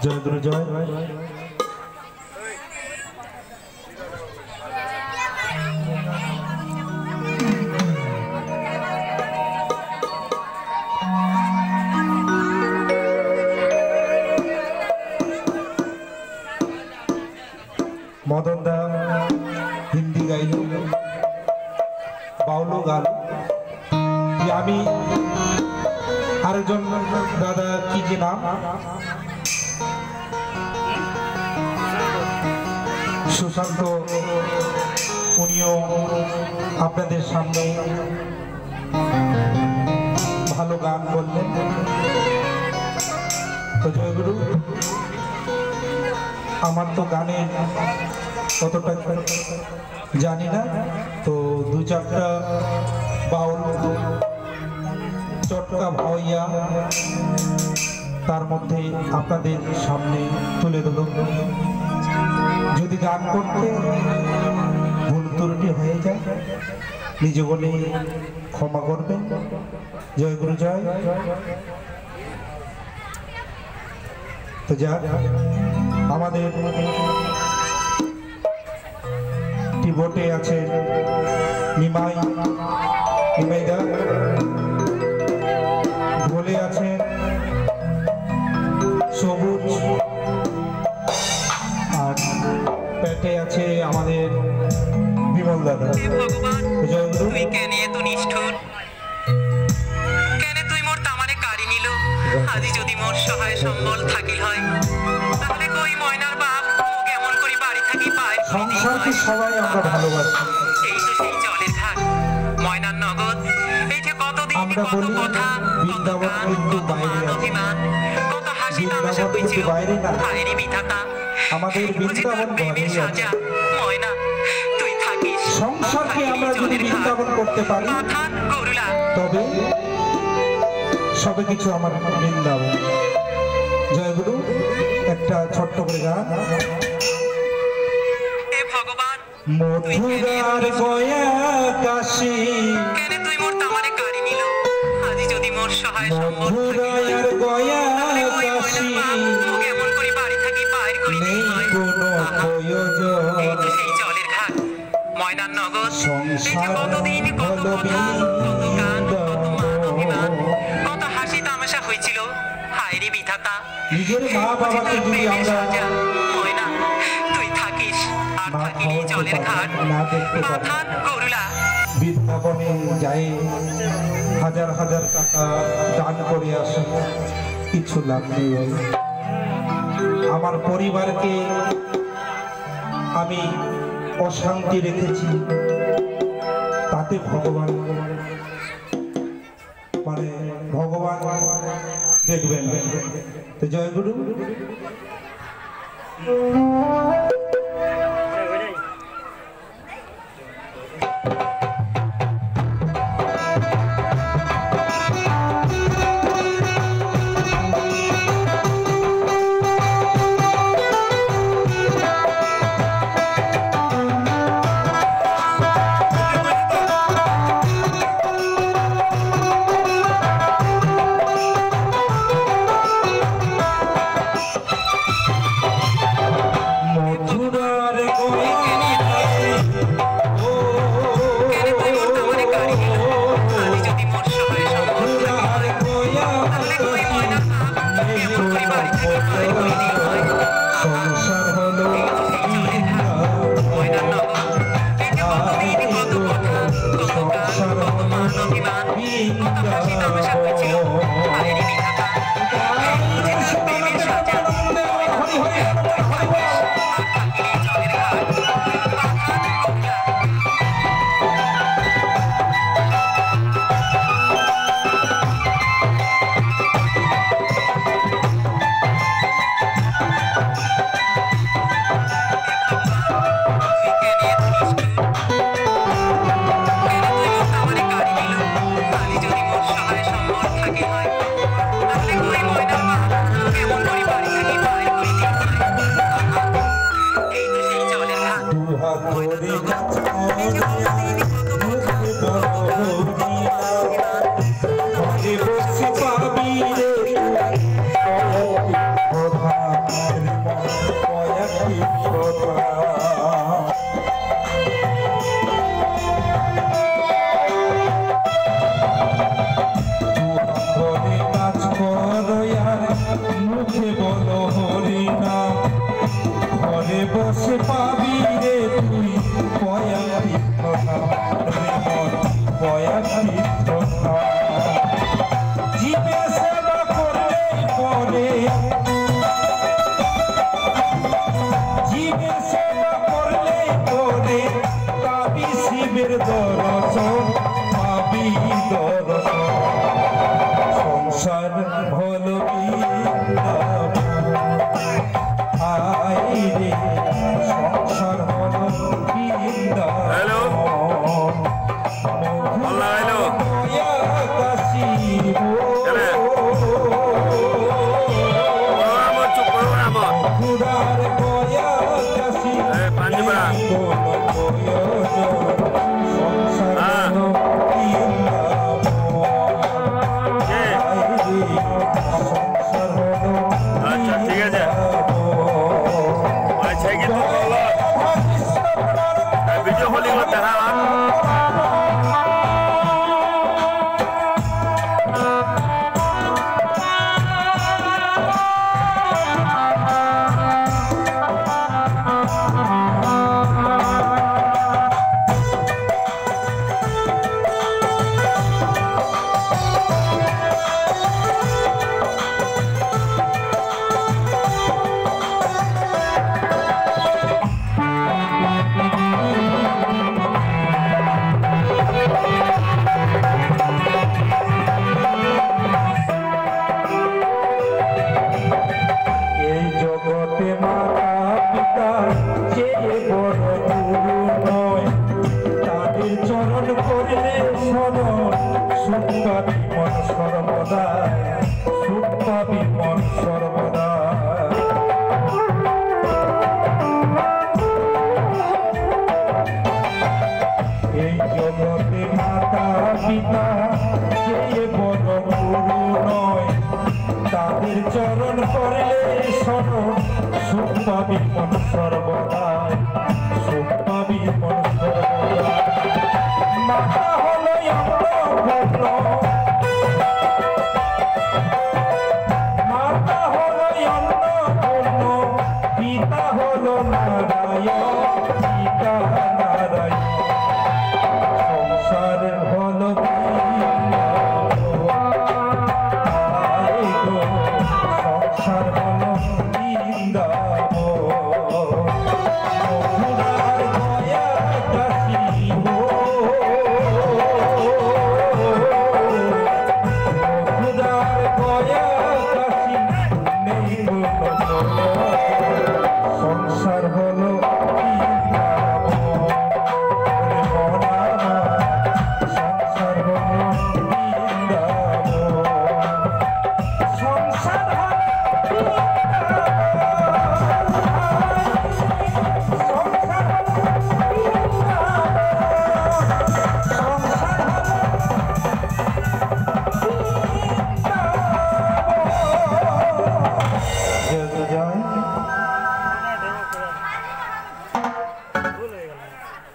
জয় গুরু জয়। মদন দা হিন্দি গাইল, বাউলও গাল। আমি আরেকজন দাদা কি যে নাম, সুশান্ত, উনিও আপনাদের সামনে ভালো গান করলেন। তো জয়গুরু, আমার তো গানে কতটা জানি না, তো দু চারটা বাউল চটকা ভাইয়া তার মধ্যে আপনাদের সামনে তুলে ধরো। যদি গান করতে ভুল ত্রুটি হয়ে যায় নিজ বলে ক্ষমা করবেন। জয় গুরু জয়। তো যাক, আমাদের টিবোটে আছে নিমাইদা, ঢোলে আছে সবুজ, আর পেটে আছে আমাদের বিমল দাদা। তুই কেন এত নিষ্ঠুর, কেন তুই মোর তামারে কাড়ি নিল? আজি যদি মোর সহায় সম্বল থাকিল হয়, তাহলে কই ময়নার বাপ কেমন করি বাড়ি থাকি পায়? সংসারকে সবাই আমরা ভালোবাসি। এই তো সেই জলের ঘাট, ময়নার নগদ। এই যে কতদিন কত কথা, বৃন্দাবন কিন্তু বাইরে আছে, কত হাসি তামাশা হইছিল। হায়রে বিধাতা, আমাদের বৃন্দাবন ঘরেই আছে। ময়না তুই থাকিস। সংসারকে আমরা যদি বৃন্দাবন করতে পারি তবে সবে কিছু আমার বৃন্দাবন। জয় গুরু। একটা ছোট্ট করে গান। ভগবান মথুরার গয়া কাশী, কেন তুই মোর তামারে কাড়ি নিল? আজি যদি মোর সহায় সম্বল মথুরার গয়া কাশী, কেমন করি বাড়ি থাকি বাইর করি নেই কোনো প্রয়োজন। এই তো সেই জলের ঘাট, ময়নার নগর। সংসার কতদিন কত কথা, কত গান, কত মান অভিমান, কত হাসি তামাশা হয়েছিল। হায়রে বিধাতা, নিজের মা বাবাকে যদি আমরা ময়না তুই থাকিস আর থাকিস জলের ঘাট না দেখতে পারি, মাথান গরুলা। বৃন্দাবনে যাই হাজার হাজার টাকা দান করে আসে, কিছু লাভ নেই ভাই। আমার পরিবারকে আমি অশান্তি রেখেছি, তাতে ভগবান দেখবেন। তো জয় গুরু। মুখে বলো হরি নাম, ঘরে বসে পাবি রে তুই পয়া তীর্থ নাম, রে মন পয়া তীর্থ নাম। জীবে সেবা করলে পরে, জীবে সেবা করলে পরে পাবি শিবের দর্শন, পাবি দর্শন। সংসার হলো আয় রে, সংসার হলো ঘুরার গয়া কাশি, সংসার হলো সর্বদা, সুখ পাবি মন সর্বদা। এই জগতে মাতা পিতা যে বড় গুরু নয়, তাদের চরণ করলে শরণ, সুখ পাবি মন সর্বদা, সুখ পাবি মন সর্বদা। মাতা হলো অন্নপূর্ণ, মাতা হলো অন্নপূর্ণ, পিতা হলো নারায়ণ, পিতা নারায়ণ। সংসার হলো সংসার হলো মথুরার গয়া কাশী, মথুরার গয়া